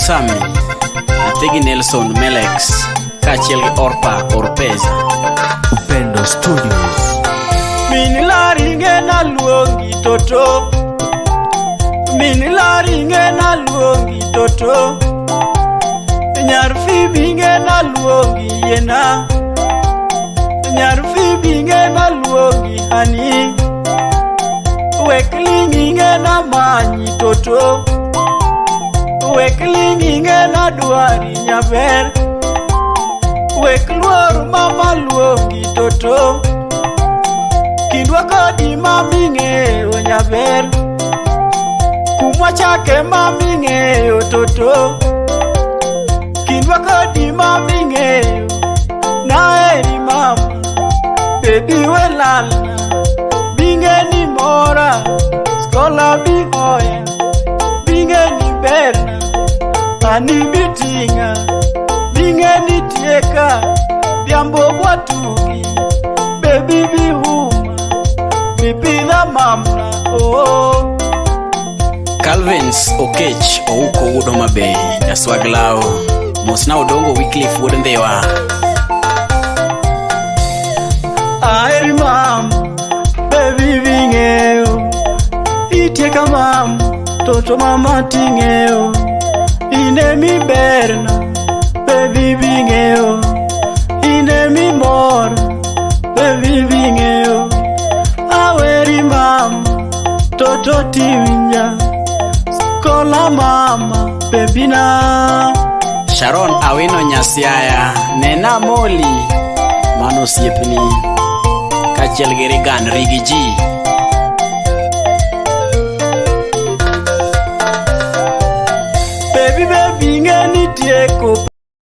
Sami, Nathigi Nelson Melex, kaachiel gi Orpa Orpeza. Upendo Studios. Mini laringe na luongi toto, mini laringe na luongi toto, nyar fibinge na luongi yena, nyar fibinge na luongi hani, weklinginge na manyi toto, weklinginge na duari nyaber, wekluor mama luongi toto, kindwa kodi mami ng'eyo nyaber, kumwa chake mami ng'eyo toto, kindwa kodi mami ng'eyo, naeri mama, baby welalna, binge ni mora, skola bi hoya, binge ni berna, ani bitinga, binge ni tieka, biambo watugi, baby bi huma, bipida mamna, oh. Calvins Okech ouko udo mabe, jaswaglao, mosna odongo Wycliffe wuod Ndhiwa. Aeri mama, baby bing'eyo, itieka mama, toto mama ting'eyo, ine mi berna, baby bing'eyo, ine mi mor, baby bing'eyo, aweri mama, toto tiwinya, skola mama, baby na. Sharon Awino Nyasiaya, Nena Moli, Mano Siepni, kaachiel gi Regan Rigiji. Baby ng'eni tieko